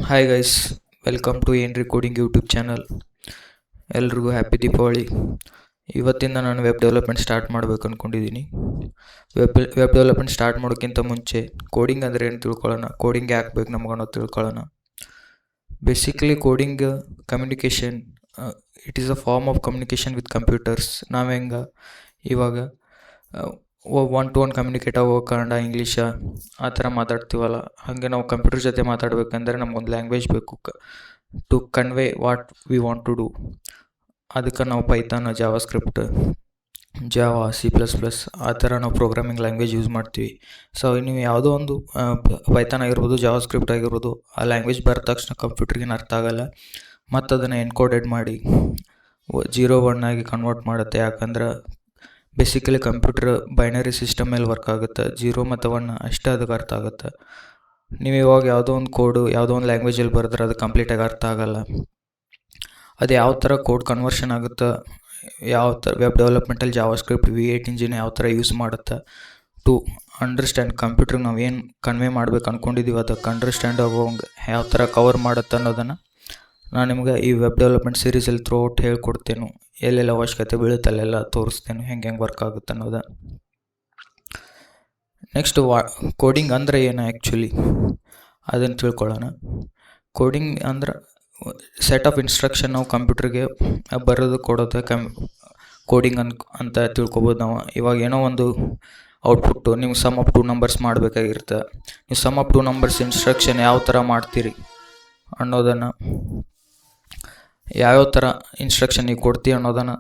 Hi guys, welcome to ಏನ್ರಿ coding YouTube channel. ಎಲ್ರಿಗೂ happy Deepavali. ಇವತ್ತಿಂದ ನಾನು ವೆಬ್ ಡೆವಲಪ್ಮೆಂಟ್ ಸ್ಟಾರ್ಟ್ ಮಾಡಬೇಕು ಅಂದ್ಕೊಂಡಿದ್ದೀನಿ. ವೆಬ್ ಡೆವಲಪ್ಮೆಂಟ್ ಸ್ಟಾರ್ಟ್ ಮಾಡೋಕ್ಕಿಂತ ಮುಂಚೆ ಕೋಡಿಂಗ್ ಅಂದರೆ ಏನು ತಿಳ್ಕೊಳ್ಳೋಣ, ಕೋಡಿಂಗ್ ಯಾಕೆ ಬೇಕು ನಮ್ಗೆ ಅನ್ನೋದು ತಿಳ್ಕೊಳ್ಳೋಣ. Basically coding communication, it is a form of communication with computers. ನಾವು ಹೆಂಗೆ ಇವಾಗ ಒನ್ ಟು ಒನ್ ಕಮ್ಯುನಿಕೇಟ್ ಆಗೋ ಕನ್ನಡ ಇಂಗ್ಲೀಷ ಆ ಥರ ಮಾತಾಡ್ತೀವಲ್ಲ, ಹಾಗೆ ನಾವು ಕಂಪ್ಯೂಟರ್ ಜೊತೆ ಮಾತಾಡಬೇಕಂದ್ರೆ ನಮಗೊಂದು ಲ್ಯಾಂಗ್ವೇಜ್ ಬೇಕು to convey what we want to do. ಅದಕ್ಕೆ ನಾವು Python, JavaScript, Java, C++ ಆ ಥರ ನಾವು ಪ್ರೋಗ್ರಾಮಿಂಗ್ ಲ್ಯಾಂಗ್ವೇಜ್ ಯೂಸ್ ಮಾಡ್ತೀವಿ. ಸೊ ನೀವು ಯಾವುದೋ ಒಂದು ಪೈಥಾನ್ ಆಗಿರ್ಬೋದು, ಜಾವಾ ಸ್ಕ್ರಿಪ್ಟ್ ಆಗಿರ್ಬೋದು, ಆ ಲ್ಯಾಂಗ್ವೇಜ್ ಬರೋ ತಕ್ಷಣ ಕಂಪ್ಯೂಟ್ರಿಗೇನು ಅರ್ಥ ಆಗೋಲ್ಲ. ಮತ್ತು ಅದನ್ನು ಎನ್ಕೋಡೆಡ್ ಮಾಡಿ 0-1 ಆಗಿ ಕನ್ವರ್ಟ್ ಮಾಡುತ್ತೆ. ಯಾಕಂದ್ರೆ ಬೇಸಿಕಲಿ ಕಂಪ್ಯೂಟರ್ ಬೈನರಿ ಸಿಸ್ಟಮ್ ಮೇಲೆ ವರ್ಕ್ ಆಗುತ್ತೆ. 0 ಮತ್ತು 1 ಅಷ್ಟೇ ಅದಕ್ಕೆ ಅರ್ಥ ಆಗುತ್ತೆ. ನೀವು ಇವಾಗ ಯಾವುದೋ ಒಂದು ಕೋಡು ಯಾವುದೋ ಒಂದು ಲ್ಯಾಂಗ್ವೇಜಲ್ಲಿ ಬರೆದ್ರೆ ಅದು ಕಂಪ್ಲೀಟಾಗಿ ಅರ್ಥ ಆಗೋಲ್ಲ. ಅದು ಯಾವ ಥರ ಕೋಡ್ ಕನ್ವರ್ಷನ್ ಆಗುತ್ತೆ, ಯಾವ ಥರ ವೆಬ್ ಡೆವಲಪ್ಮೆಂಟಲ್ಲಿ ಜಾವಾ ಸ್ಕ್ರಿಪ್ಟ್ V8 ಇಂಜಿನ್ ಯಾವ ಥರ ಯೂಸ್ ಮಾಡುತ್ತೆ ಟು ಅಂಡರ್ಸ್ಟ್ಯಾಂಡ್ ಕಂಪ್ಯೂಟ್ರಿಗೆ ನಾವು ಏನು ಕನ್ವೆ ಮಾಡ್ಬೇಕು ಅಂದ್ಕೊಂಡಿದ್ದೀವಿ ಅದಕ್ಕೆ ಅಂಡರ್ಸ್ಟ್ಯಾಂಡ್ ಆಗೋಂಗೆ ಯಾವ ಥರ ಕವರ್ ಮಾಡುತ್ತೆ ಅನ್ನೋದನ್ನು ನಾನು ನಿಮ್ಗೆ ಈ ವೆಬ್ ಡೆವಲಪ್ಮೆಂಟ್ ಸೀರೀಸಲ್ಲಿ ಥ್ರೂಔಟ್ ಹೇಳ್ಕೊಡ್ತೇನೆ. ಎಲ್ಲೆಲ್ಲ ಅವಶ್ಯಕತೆ ಬೀಳುತ್ತೆ ಅಲ್ಲೆಲ್ಲ ತೋರಿಸ್ತೇನೆ ಹೆಂಗೆ ವರ್ಕ್ ಆಗುತ್ತೆ ಅನ್ನೋದು. ನೆಕ್ಸ್ಟ್ ಕೋಡಿಂಗ್ ಅಂದರೆ ಏನು ಆ್ಯಕ್ಚುಲಿ ಅದನ್ನು ತಿಳ್ಕೊಳ್ಳೋಣ. ಕೋಡಿಂಗ್ ಅಂದ್ರೆ ಸೆಟ್ ಆಫ್ ಇನ್ಸ್ಟ್ರಕ್ಷನ್ ನಾವು ಕಂಪ್ಯೂಟ್ರಿಗೆ ಬರೋದು ಕೊಡೋದು ಕೋಡಿಂಗ್ ಅಂತ ತಿಳ್ಕೊಬೋದು ನಾವು. ಇವಾಗ ಏನೋ ಒಂದು ಔಟ್ಪುಟ್ಟು ನೀವು ಸಮ್ ಆಫ್ 2 ನಂಬರ್ಸ್ ಮಾಡಬೇಕಾಗಿರುತ್ತೆ. ನೀವು ಸಮ್ ಆಫ್ 2 ನಂಬರ್ಸ್ ಇನ್ಸ್ಟ್ರಕ್ಷನ್ ಯಾವ ಥರ ಮಾಡ್ತೀರಿ ಅನ್ನೋದನ್ನು, ಯಾವ್ಯಾವ ಥರ ಇನ್ಸ್ಟ್ರಕ್ಷನ್ ನೀವು ಕೊಡ್ತೀವಿ ಅನ್ನೋದನ್ನು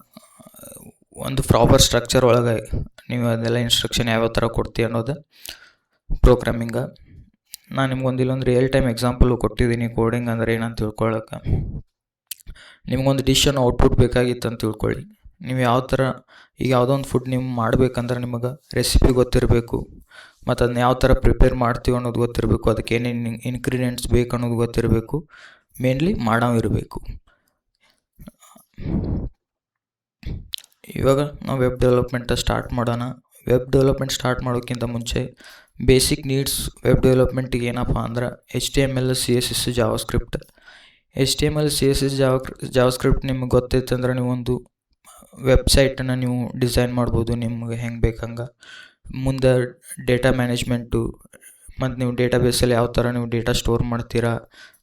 ಒಂದು ಪ್ರಾಪರ್ ಸ್ಟ್ರಕ್ಚರ್ ಒಳಗೆ ನೀವು ಅದೆಲ್ಲ ಇನ್ಸ್ಟ್ರಕ್ಷನ್ ಯಾವ್ಯಾವ ಥರ ಕೊಡ್ತೀವಿ ಅನ್ನೋದು ಪ್ರೋಗ್ರಾಮಿಂಗ. ನಾನು ನಿಮ್ಗೊಂದು ಇಲ್ಲೊಂದು ರಿಯಲ್ ಟೈಮ್ ಎಕ್ಸಾಂಪಲು ಕೊಟ್ಟಿದ್ದೀನಿ ಕೋಡಿಂಗ್ ಅಂದರೆ ಏನಂತ ತಿಳ್ಕೊಳ್ಳೋಕೆ. ನಿಮ್ಗೊಂದು ಡಿಶನ್ನು ಔಟ್ಪುಟ್ ಬೇಕಾಗಿತ್ತು ಅಂತ ತಿಳ್ಕೊಳ್ಳಿ. ನೀವು ಯಾವ ಥರ ಈಗ ಯಾವುದೋ ಒಂದು ಫುಡ್ ನೀವು ಮಾಡಬೇಕಂದ್ರೆ ನಿಮಗೆ ರೆಸಿಪಿ ಗೊತ್ತಿರಬೇಕು, ಮತ್ತು ಅದನ್ನ ಯಾವ ಥರ ಪ್ರಿಪೇರ್ ಮಾಡ್ತೀವಿ ಅನ್ನೋದು ಗೊತ್ತಿರಬೇಕು, ಅದಕ್ಕೆ ಏನೇನು ಇಂಗ್ರೀಡಿಯೆಂಟ್ಸ್ ಬೇಕು ಅನ್ನೋದು ಗೊತ್ತಿರಬೇಕು, ಮೇನ್ಲಿ ಮಾಡೋ ಇರಬೇಕು. ಇವಾಗ ನಾವು ವೆಬ್ ಡೆವಲಪ್ಮೆಂಟ್ ಸ್ಟಾರ್ಟ್ ಮಾಡೋಣ. ವೆಬ್ ಡೆವಲಪ್ಮೆಂಟ್ ಸ್ಟಾರ್ಟ್ ಮಾಡೋಕ್ಕಿಂತ ಮುಂಚೆ ಬೇಸಿಕ್ ನೀಡ್ಸ್ ವೆಬ್ ಡೆವಲಪ್ಮೆಂಟಿಗೆ ಏನಪ್ಪ ಅಂದ್ರೆ HTML, CSS, Java script. HTML, CSS, Java script ನಿಮ್ಗೆ ಗೊತ್ತೈತಂದ್ರೆ ನೀವು ಒಂದು ವೆಬ್ಸೈಟನ್ನು ನೀವು ಡಿಸೈನ್ ಮಾಡ್ಬೋದು ನಿಮ್ಗೆ ಹೆಂಗೆ ಬೇಕಂಗೆ. ಮುಂದೆ ಡೇಟಾ ಮ್ಯಾನೇಜ್ಮೆಂಟು ಮತ್ತು ನೀವು ಡೇಟಾಬೇಸಲ್ಲಿ ಯಾವ ಥರ ನೀವು ಡೇಟಾ ಸ್ಟೋರ್ ಮಾಡ್ತೀರಾ,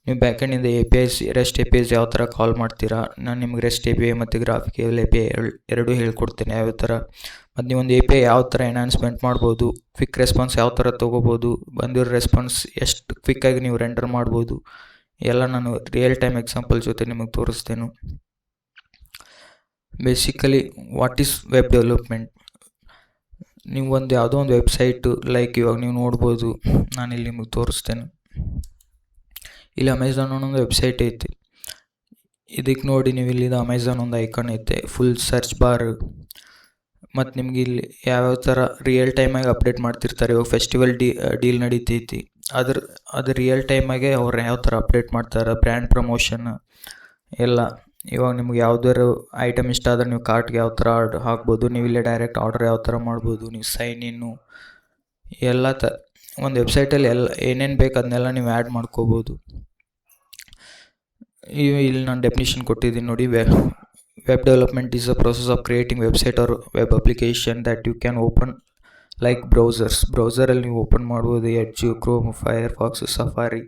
ನೀವು ಬ್ಯಾಕೆಂಡಿಂದ APIs, REST APIs ಯಾವ ಥರ ಕಾಲ್ ಮಾಡ್ತೀರಾ. ನಾನು ನಿಮ್ಗೆ REST API ಮತ್ತು ಗ್ರಾಫಿಕಲ್ API ಎರಡೂ ಹೇಳ್ಕೊಡ್ತೀನಿ ಯಾವ್ಯಾವ ಥರ. ಮತ್ತು ನೀವೊಂದು API ಯಾವ ಥರ ಎನ್ಹಾನ್ಸ್ಮೆಂಟ್ ಮಾಡ್ಬೋದು, ಕ್ವಿಕ್ ರೆಸ್ಪಾನ್ಸ್ ಯಾವ ಥರ ತೊಗೋಬೋದು, ಬಂದಿರೋ ರೆಸ್ಪಾನ್ಸ್ ಎಷ್ಟು ಕ್ವಿಕ್ಕಾಗಿ ನೀವು ರೆಂಡರ್ ಮಾಡ್ಬೋದು, ಎಲ್ಲ ನಾನು ರಿಯಲ್ ಟೈಮ್ ಎಕ್ಸಾಂಪಲ್ ಜೊತೆ ನಿಮಗೆ ತೋರಿಸ್ತೇನೆ. Basically what is web development? ನೀವು ಒಂದು ಯಾವುದೋ ಒಂದು ವೆಬ್ಸೈಟು ಲೈಕ್ ಇವಾಗ ನೀವು ನೋಡ್ಬೋದು, ನಾನಿಲ್ಲಿ ನಿಮಗೆ ತೋರಿಸ್ತೇನೆ. ಇಲ್ಲಿ ಅಮೆಝಾನ್ ಅನ್ನೋ ವೆಬ್ಸೈಟ್ ಐತಿ. ಇದಕ್ಕೆ ನೋಡಿ ನೀವು ಇಲ್ಲಿದು ಅಮೆಝಾನ್ ಒಂದು ಐಕಾನ್ ಐತೆ, ಫುಲ್ ಸರ್ಚ್ ಬಾರ್. ಮತ್ತು ನಿಮ್ಗೆ ಇಲ್ಲಿ ಯಾವ್ಯಾವ ಥರ ರಿಯಲ್ ಟೈಮಾಗಿ ಅಪ್ಡೇಟ್ ಮಾಡ್ತಿರ್ತಾರೆ. ಇವಾಗ ಫೆಸ್ಟಿವಲ್ ಡೀಲ್ ನಡೀತೈತಿ, ಅದು ರಿಯಲ್ ಟೈಮಾಗೆ ಅವ್ರು ಯಾವ ಥರ ಅಪ್ಡೇಟ್ ಮಾಡ್ತಾರೆ, ಬ್ರ್ಯಾಂಡ್ ಪ್ರಮೋಷನ್ ಎಲ್ಲ. ಇವಾಗ ನಿಮ್ಗೆ ಯಾವುದಾದ್ರು ಐಟಮ್ ಇಷ್ಟ ಆದರೆ ನೀವು ಕಾರ್ಟ್ಗೆ ಯಾವ ಥರ ಹಾಕ್ಬೋದು, ನೀವು ಇಲ್ಲೇ ಡೈರೆಕ್ಟ್ ಆರ್ಡರ್ ಯಾವ ಥರ ಮಾಡ್ಬೋದು, ನೀವು ಸೈನ್ ಇನ್ನು ಎಲ್ಲ ಒಂದು ವೆಬ್ಸೈಟಲ್ಲಿ ಎಲ್ಲ ಏನೇನು ಬೇಕು ಅದನ್ನೆಲ್ಲ ನೀವು ಆ್ಯಡ್ ಮಾಡ್ಕೋಬೋದು. ಇಲ್ಲಿ ನಾನು ಡೆಫಿನಿಷನ್ ಕೊಟ್ಟಿದ್ದೀನಿ ನೋಡಿ. Web development is a process of creating website or web application that you can open like ಬ್ರೌಸರಲ್ಲಿ ನೀವು ಓಪನ್ ಮಾಡ್ಬೋದು. ಎಡ್ಜ್, ಕ್ರೋಮ್, ಫೈರ್ಫಾಕ್ಸ್, ಸಫಾರಿ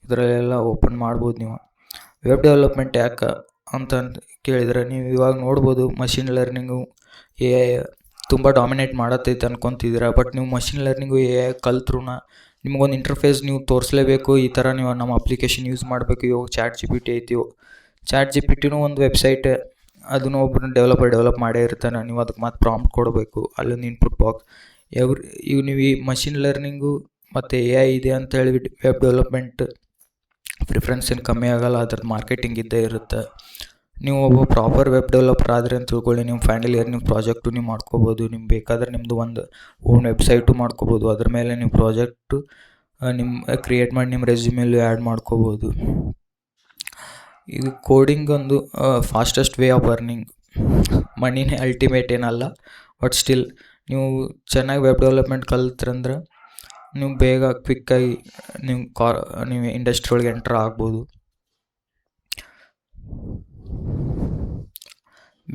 ಇದರಲ್ಲೆಲ್ಲ ಓಪನ್ ಮಾಡ್ಬೋದು ನೀವು. ವೆಬ್ ಡೆವಲಪ್ಮೆಂಟ್ ಯಾಕೆ ಅಂತ ಕೇಳಿದರೆ, ನೀವು ಇವಾಗ ನೋಡ್ಬೋದು ಮಷಿನ್ ಲರ್ನಿಂಗು AI ತುಂಬ ಡಾಮಿನೇಟ್ ಮಾಡತ್ತೈತೆ ಅನ್ಕೊತಿದ್ದೀರಾ. ಬಟ್ ನೀವು ಮಷಿನ್ ಲರ್ನಿಂಗು AI ಕಲ್ತ್ರೂ ನಿಮಗೊಂದು ಇಂಟರ್ಫೇಸ್ ನೀವು ತೋರಿಸಲೇಬೇಕು. ಈ ಥರ ನೀವು ನಮ್ಮ ಅಪ್ಲಿಕೇಶನ್ ಯೂಸ್ ಮಾಡಬೇಕು. ಇವಾಗ ChatGPT ಐತಿ. ChatGPTನೂ ಒಂದು ವೆಬ್ಸೈಟ್, ಅದನ್ನು ಒಬ್ಬರು ಡೆವಲಪ್ ಮಾಡೇ ಇರ್ತಾನೆ. ನೀವು ಅದಕ್ಕೆ ಮತ್ತೆ ಪ್ರಾಂಪ್ಟ್ ಕೊಡಬೇಕು, ಅಲ್ಲೊಂದು ಇನ್ಪುಟ್ ಬಾಕ್ಸ್. ಇವು ನೀವು ಈ ಮಷಿನ್ ಲರ್ನಿಂಗು ಮತ್ತು AI ಇದೆ ಅಂತ ಹೇಳಿ ವೆಬ್ ಡೆವಲಪ್ಮೆಂಟ್ ಪ್ರಿಫರೆನ್ಸ್ ಏನು ಕಮ್ಮಿ ಆಗೋಲ್ಲ, ಅದ್ರದ್ದು ಮಾರ್ಕೆಟಿಂಗ್ ಇದ್ದೇ ಇರುತ್ತೆ. ನೀವು ಒಬ್ಬ ಪ್ರಾಪರ್ ವೆಬ್ ಡೆವಲಪರ್ ಆದರೆ ಅಂತ ತಿಳ್ಕೊಳ್ಳಿ, ನೀವು ಫೈನಲ್ ಇಯರ್ ನೀವು ಪ್ರಾಜೆಕ್ಟು ನೀವು ಮಾಡ್ಕೋಬೋದು. ನಿಮ್ಗೆ ಬೇಕಾದರೆ ನಿಮ್ಮದು ಒಂದು ಓನ್ ವೆಬ್ಸೈಟು ಮಾಡ್ಕೋಬೋದು. ಅದ್ರ ಮೇಲೆ ನೀವು ಪ್ರಾಜೆಕ್ಟು ನಿಮ್ಮ ಕ್ರಿಯೇಟ್ ಮಾಡಿ ನಿಮ್ಮ ರೆಸ್ಯೂಮೇಲೂ ಆ್ಯಡ್ ಮಾಡ್ಕೋಬೋದು. ಇದು ಕೋಡಿಂಗ್ ಒಂದು ಫಾಸ್ಟೆಸ್ಟ್ ವೇ ಆಫ್ ಅರ್ನಿಂಗ್. ಮನಿನೇ ಅಲ್ಟಿಮೇಟ್ ಏನಲ್ಲ, ಬಟ್ ಸ್ಟಿಲ್ ನೀವು ಚೆನ್ನಾಗಿ ವೆಬ್ ಡೆವಲಪ್ಮೆಂಟ್ ಕಲ್ತ್ರಂದ್ರೆ ನೀವು ಬೇಗ ಕ್ವಿಕ್ಕಾಗಿ ನೀವು ಇಂಡಸ್ಟ್ರಿ ಒಳಗೆ ಎಂಟರ್ ಆಗ್ಬೋದು.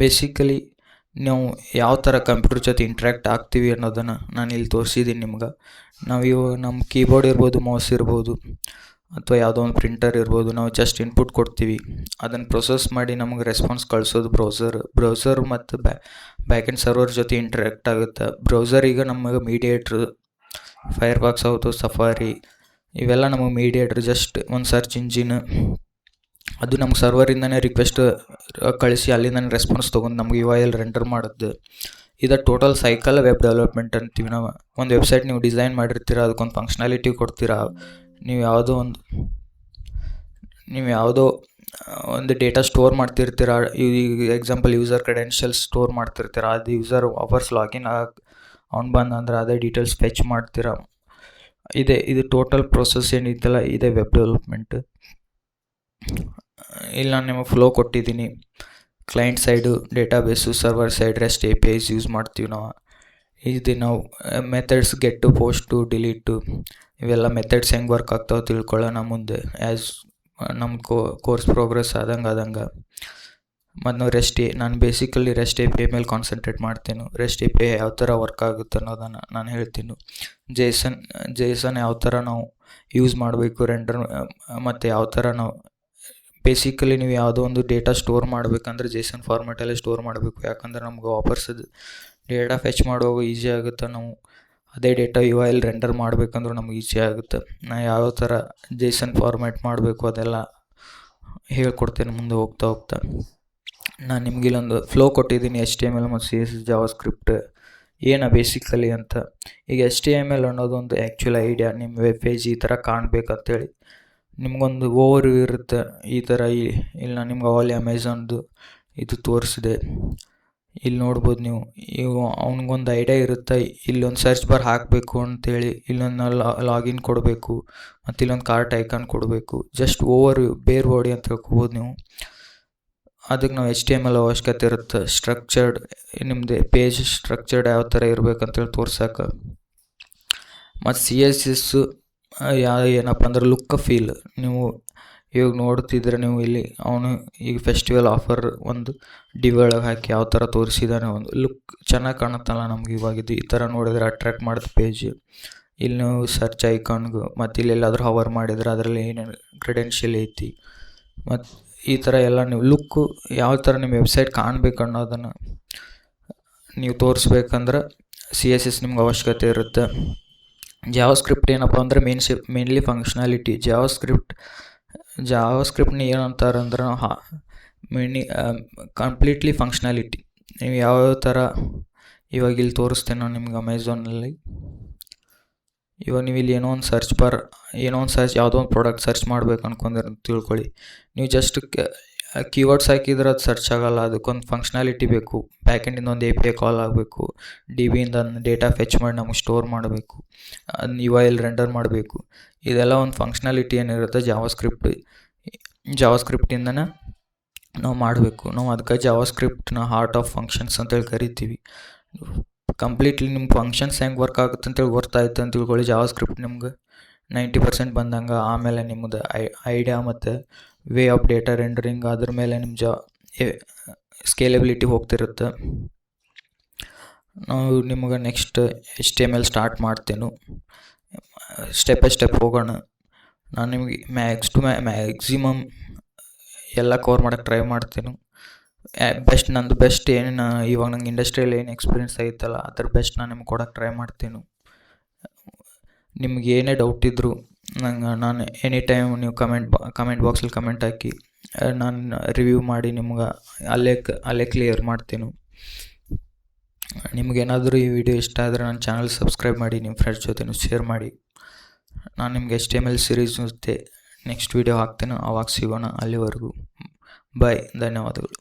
ಬೇಸಿಕಲಿ ನಾವು ಯಾವ ಥರ ಕಂಪ್ಯೂಟರ್ ಜೊತೆ ಇಂಟ್ರ್ಯಾಕ್ಟ್ ಆಗ್ತೀವಿ ಅನ್ನೋದನ್ನು ನಾನು ಇಲ್ಲಿ ತೋರಿಸಿದ್ದೀನಿ ನಿಮ್ಗೆ. ನಾವು ನಮ್ಮ ಕೀಬೋರ್ಡ್ ಇರ್ಬೋದು, ಮೌಸ್ ಇರ್ಬೋದು, ಅಥವಾ ಯಾವುದೋ ಒಂದು ಪ್ರಿಂಟರ್ ಇರ್ಬೋದು. ನಾವು ಜಸ್ಟ್ ಇನ್ಪುಟ್ ಕೊಡ್ತೀವಿ, ಅದನ್ನು ಪ್ರೊಸೆಸ್ ಮಾಡಿ ನಮಗೆ ರೆಸ್ಪಾನ್ಸ್ ಕಳಿಸೋದು ಬ್ರೌಸರ್ ಮತ್ತು ಬ್ಯಾಕೆಂಡ್ ಸರ್ವರ್ ಜೊತೆ ಇಂಟ್ರ್ಯಾಕ್ಟ್ ಆಗುತ್ತೆ. ಬ್ರೌಸರ್ ಈಗ ನಮಗೆ ಮೀಡಿಯೇಟ್ರ್, ಫೈರ್ಫಾಕ್ಸ್ ಹೌದು, ಸಫಾರಿ, ಇವೆಲ್ಲ ನಮಗೆ ಮೀಡಿಯೇಟ್ರ್. ಜಸ್ಟ್ ಒಂದು ಸರ್ಚ್ ಇಂಜಿನ್, ಅದು ನಮ್ಮ ಸರ್ವರಿಂದನೇ ರಿಕ್ವೆಸ್ಟ್ ಕಳಿಸಿ ಅಲ್ಲಿಂದನೇ ರೆಸ್ಪಾನ್ಸ್ ತೊಗೊಂಡು ನಮ್ಗೆ UIL ರೆಂಡರ್ ಮಾಡುತ್ತೆ. ಇದು ಟೋಟಲ್ ಸೈಕಲ್ ವೆಬ್ ಡೆವಲಪ್ಮೆಂಟ್ ಅಂತೀವಿ ನಾವು. ಒಂದು ವೆಬ್ಸೈಟ್ ನೀವು ಡಿಸೈನ್ ಮಾಡಿರ್ತೀರ, ಅದಕ್ಕೊಂದು ಫಂಕ್ಷನಾಲಿಟಿ ಕೊಡ್ತೀರಾ. ನೀವು ಯಾವುದೋ ಒಂದು ಡೇಟಾ ಸ್ಟೋರ್ ಮಾಡ್ತಿರ್ತೀರ. ಈಗ ಎಕ್ಸಾಂಪಲ್ ಯೂಸರ್ ಕ್ರೆಡೆನ್ಷಿಯಲ್ಸ್ ಸ್ಟೋರ್ ಮಾಡ್ತಿರ್ತೀರ. ಅದು ಯೂಸರ್ ವಾಪಸ್ ಲಾಗಿನ್ ಅವ್ನು ಬಂದಂದ್ರೆ ಅದೇ ಡೀಟೇಲ್ಸ್ ಫೆಚ್ ಮಾಡ್ತೀರ. ಇದು ಟೋಟಲ್ ಪ್ರೊಸೆಸ್ ಏನಿತ್ತಲ್ಲ, ಇದೆ ವೆಬ್ ಡೆವಲಪ್ಮೆಂಟ್. ಇಲ್ಲಿ ನಾನು ನಿಮಗೆ ಫ್ಲೋ ಕೊಟ್ಟಿದ್ದೀನಿ. Client side ಡೇಟಾಬೇಸು, server side rest APIs use ಮಾಡ್ತೀವಿ ನಾವು. ನಾವು ಮೆಥಡ್ಸ್ ಗೆಟ್ಟು, ಪೋಸ್ಟು, ಡಿಲೀಟು, ಇವೆಲ್ಲ ಮೆಥಡ್ಸ್ ಹೆಂಗೆ ವರ್ಕ್ ಆಗ್ತಾವೆ ತಿಳ್ಕೊಳ್ಳೋಣ ಮುಂದೆ ಆ್ಯಸ್ ನಮ್ಮ ಕೋರ್ಸ್ ಪ್ರೋಗ್ರೆಸ್ ಆದಂಗೆ. ಮತ್ತು ನಾವು ನಾನು ಬೇಸಿಕಲಿ ರೆಸ್ಟ್ API ಮೇಲೆ ಕಾನ್ಸಂಟ್ರೇಟ್ ಮಾಡ್ತೀನಿ. ರೆಸ್ಟ್ API ಯಾವ ಥರ ವರ್ಕ್ ಆಗುತ್ತೆ ಅನ್ನೋದನ್ನು ನಾನು ಹೇಳ್ತೀನಿ. ಜೇಸನ್ ಯಾವ ಥರ ನಾವು ಯೂಸ್ ಮಾಡಬೇಕು ರೆಂಡರ್, ಮತ್ತು ಯಾವ ಥರ ನಾವು ಬೇಸಿಕಲಿ ನೀವು ಯಾವುದೋ ಒಂದು ಡೇಟಾ ಸ್ಟೋರ್ ಮಾಡಬೇಕಂದ್ರೆ ಜೇಸನ್ ಫಾರ್ಮ್ಯಾಟಲ್ಲೇ ಸ್ಟೋರ್ ಮಾಡಬೇಕು. ಯಾಕಂದ್ರೆ ನಮ್ಗೆ ವಾಪಸ್ ಡೇಟಾ ಫೆಚ್ ಮಾಡುವಾಗ ಈಸಿ ಆಗುತ್ತೆ. ನಾವು ಅದೇ ಡೇಟಾ UIL ರೆಂಡರ್ ಮಾಡಬೇಕಂದ್ರೂ ನಮ್ಗೆ ಈಸಿ ಆಗುತ್ತೆ. ಯಾವ ಥರ ಜೇಸನ್ ಫಾರ್ಮ್ಯಾಟ್ ಮಾಡಬೇಕು ಅದೆಲ್ಲ ಹೇಳ್ಕೊಡ್ತೇನೆ ಮುಂದೆ ಹೋಗ್ತಾ. ನಾನು ನಿಮ್ಗೆ ಇಲ್ಲೊಂದು ಫ್ಲೋ ಕೊಟ್ಟಿದ್ದೀನಿ. HTML ಮತ್ತು CSS ಜಾವಾಸ್ಕ್ರಿಪ್ಟ್ ಬೇಸಿಕಲಿ ಅಂತ. ಈಗ HTML ಅನ್ನೋದು ಒಂದು ಆ್ಯಕ್ಚುಲ್ ಐಡಿಯಾ. ನಿಮ್ಮ ವೆಬ್ ಪೇಜ್ ಈ ಥರ ಕಾಣಬೇಕಂತೇಳಿ ನಿಮ್ಗೊಂದು ಓವರ್ವ್ಯೂ ಇರುತ್ತೆ. ಈ ಥರ ಇಲ್ಲಿ ನಾನು ನಿಮ್ಗೆ ಅವಾಗಲೇ ಅಮೆಝಾನ್ದು ಇದು ತೋರಿಸಿದೆ. ಇಲ್ಲಿ ನೋಡ್ಬೋದು ನೀವು. ಅವ್ನಿಗೊಂದು ಐಡಿಯಾ ಇರುತ್ತೆ. ಇಲ್ಲೊಂದು ಸರ್ಚ್ ಬಾರ್ ಹಾಕಬೇಕು ಅಂತೇಳಿ, ಇಲ್ಲೊಂದು ಲಾಗಿನ್ ಕೊಡಬೇಕು, ಮತ್ತು ಇಲ್ಲೊಂದು ಕಾರ್ಟ್ ಐಕಾನ್ ಕೊಡಬೇಕು. ಜಸ್ಟ್ ಬೇರ್ ಬಾಡಿ ಅಂತ ಹೇಳ್ಕೊಬೋದು ನೀವು. ಅದಕ್ಕೆ ನಾವು HTML ಅವಶ್ಯಕತೆ ಇರುತ್ತೆ. ಸ್ಟ್ರಕ್ಚರ್ಡ್ ನಿಮ್ಮದು ಪೇಜ್ ಸ್ಟ್ರಕ್ಚರ್ಡ್ ಯಾವ ಥರ ಇರಬೇಕಂತೇಳಿ ತೋರ್ಸೋಕೆ. ಮತ್ತು CSS ಏನಪ್ಪ ಅಂದ್ರೆ ಲುಕ್ ಫೀಲ್. ನೀವು ಇವಾಗ ನೋಡ್ತಿದ್ರೆ ನೀವು ಇಲ್ಲಿ ಅವನು ಈಗ ಫೆಸ್ಟಿವಲ್ ಆಫರ್ ಒಂದು ಡಿವ್ ಒಳಗೆ ಹಾಕಿ ಯಾವ ಥರ ತೋರಿಸಿದಾನೆ, ಒಂದು ಲುಕ್ ಚೆನ್ನಾಗಿ ಕಾಣುತ್ತಲ್ಲ ನಮ್ಗೆ. ಇವಾಗಿದ್ದು ಈ ಥರ ನೋಡಿದ್ರೆ ಅಟ್ರ್ಯಾಕ್ಟ್ ಮಾಡಿದ ಪೇಜ್. ಇಲ್ಲಿ ನೀವು ಸರ್ಚ್ ಐಕಾನ್ಗೂ ಮತ್ತು ಇಲ್ಲೆಲ್ಲಾದರೂ ಹವರ್ ಮಾಡಿದರೆ ಅದರಲ್ಲಿ ಏನೇನು ಕ್ರೆಡೆನ್ಷಿಯಲ್ ಐತಿ, ಮತ್ತು ಈ ಥರ ಎಲ್ಲ ನೀವು ಲುಕ್ಕು ಯಾವ ಥರ ನಿಮ್ಮ ವೆಬ್ಸೈಟ್ ಕಾಣಬೇಕು ಅನ್ನೋದನ್ನು ನೀವು ತೋರಿಸ್ಬೇಕಂದ್ರೆ CSS ನಿಮ್ಗೆ ಅವಶ್ಯಕತೆ ಇರುತ್ತೆ. ಜಾವಾಸ್ಕ್ರಿಪ್ಟ್ ಏನಪ್ಪ ಅಂದರೆ ಮೇನ್ಲಿ ಫಂಕ್ಷನಾಲಿಟಿ. ಜಾವಾಸ್ಕ್ರಿಪ್ಟ್ನ ಏನಂತಾರೆ ಅಂದ್ರೆ ಕಂಪ್ಲೀಟ್ಲಿ ಫಂಕ್ಷನಾಲಿಟಿ. ನೀವು ಯಾವ ಥರ ಇವಾಗ ಇಲ್ಲಿ ತೋರಿಸ್ತೇನೆ ನಾನು ನಿಮ್ಗೆ ಅಮೆಝಾನಲ್ಲಿ. ಇವಾಗ ನೀವು ಇಲ್ಲಿ ಏನೋ ಒಂದು ಸರ್ಚ್ ಯಾವುದೋ ಒಂದು ಪ್ರಾಡಕ್ಟ್ ಸರ್ಚ್ ಮಾಡ್ಬೇಕು ಅನ್ಕೊಂಡ್ರೆ ತಿಳ್ಕೊಳ್ಳಿ. ನೀವು ಜಸ್ಟ್ ಕೀವರ್ಡ್ಸ್ ಹಾಕಿದ್ರೆ ಅದು ಸರ್ಚ್ ಆಗೋಲ್ಲ. ಅದಕ್ಕೊಂದು ಫಂಕ್ಷನಾಲಿಟಿ ಬೇಕು. ಬ್ಯಾಕೆಂಡಿಂದ ಒಂದು API ಕಾಲ್ ಆಗಬೇಕು. DBಯಿಂದ ಡೇಟಾ ಫೆಚ್ ಮಾಡಿ ನಮಗೆ ಸ್ಟೋರ್ ಮಾಡಬೇಕು. ಅದನ್ನ UIL ರೆಂಡರ್ ಮಾಡಬೇಕು. ಇದೆಲ್ಲ ಒಂದು ಫಂಕ್ಷನಾಲಿಟಿ ಏನಿರುತ್ತೆ ಜಾವಾಸ್ಕ್ರಿಪ್ಟಿಂದನೇ ನಾವು ಮಾಡಬೇಕು. ನಾವು ಅದಕ್ಕೆ ಜಾವಾಸ್ಕ್ರಿಪ್ಟ್ನ ಹಾರ್ಟ್ ಆಫ್ ಫಂಕ್ಷನ್ಸ್ ಅಂತೇಳಿ ಕರಿತೀವಿ. ಕಂಪ್ಲೀಟ್ಲಿ ನಿಮ್ಮ ಫಂಕ್ಷನ್ಸ್ ಹೆಂಗೆ ವರ್ಕ್ ಆಗುತ್ತೆ ಅಂತೇಳಿ ಗೊತ್ತಾಯ್ತು ಅಂತ ತಿಳ್ಕೊಳ್ಳಿ. ಜಾವಾಸ್ಕ್ರಿಪ್ಟ್ ನಿಮ್ಗೆ 90% ಬಂದಂಗೆ. ಆಮೇಲೆ ನಿಮ್ಮದು ಐಡಿಯಾ ಮತ್ತು ವೇ ಆಫ್ ಡೇಟಾ ರೆಂಡರಿಂಗ್, ಅದ್ರ ಮೇಲೆ ನಿಮ್ಮ ಸ್ಕೇಲೆಬಿಲಿಟಿ ಹೋಗ್ತಿರುತ್ತೆ. ನಾವು ನಿಮಗೆ ನೆಕ್ಸ್ಟ್ HTML ಸ್ಟಾರ್ಟ್ ಮಾಡ್ತೇನೆ. ಸ್ಟೆಪ್ ಬೈ ಸ್ಟೆಪ್ ಹೋಗೋಣ. ನಾನು ನಿಮಗೆ ಮ್ಯಾಕ್ಸಿಮಮ್ ಎಲ್ಲ ಕವರ್ ಮಾಡೋಕ್ಕೆ ಟ್ರೈ ಮಾಡ್ತೇನೆ. ನಂದು ಬೆಸ್ಟ್ ಏನು ಇವಾಗ ನಂಗೆ ಇಂಡಸ್ಟ್ರಿಯಲ್ಲಿ ಏನು ಎಕ್ಸ್ಪೀರಿಯೆನ್ಸ್ ಆಗಿತ್ತಲ್ಲ ಅದ್ರ ಬೆಸ್ಟ್ ನಾನು ನಿಮ್ಗೆ ಕೊಡೋಕ್ಕೆ ಟ್ರೈ ಮಾಡ್ತೀನಿ. ನಿಮ್ಗೆ ಏನೇ ಡೌಟ್ ಇದ್ದರೂ ನಾನು ಎನಿ ಟೈಮ್ ನೀವು ಕಮೆಂಟ್ ಬಾಕ್ಸಲ್ಲಿ ಕಮೆಂಟ್ ಹಾಕಿ ನಾನು ರಿವ್ಯೂ ಮಾಡಿ ನಿಮ್ಗೆ ಅಲ್ಲೇ ಕ್ಲಿಯರ್ ಮಾಡ್ತೀನಿ. ನಿಮಗೇನಾದರೂ ಈ ವಿಡಿಯೋ ಇಷ್ಟ ಆದರೆ ನನ್ನ ಚಾನಲ್ ಸಬ್ಸ್ಕ್ರೈಬ್ ಮಾಡಿ, ನಿಮ್ಮ ಫ್ರೆಂಡ್ಸ್ ಜೊತೆ ಶೇರ್ ಮಾಡಿ. ನಾನು ನಿಮಗೆ HTML ಸೀರೀಸ್ ಜೊತೆ ನೆಕ್ಸ್ಟ್ ವಿಡಿಯೋ ಹಾಕ್ತೇನೆ. ಆವಾಗ ಸಿಗೋಣ. ಅಲ್ಲಿವರೆಗೂ ಬಾಯ್, ಧನ್ಯವಾದಗಳು.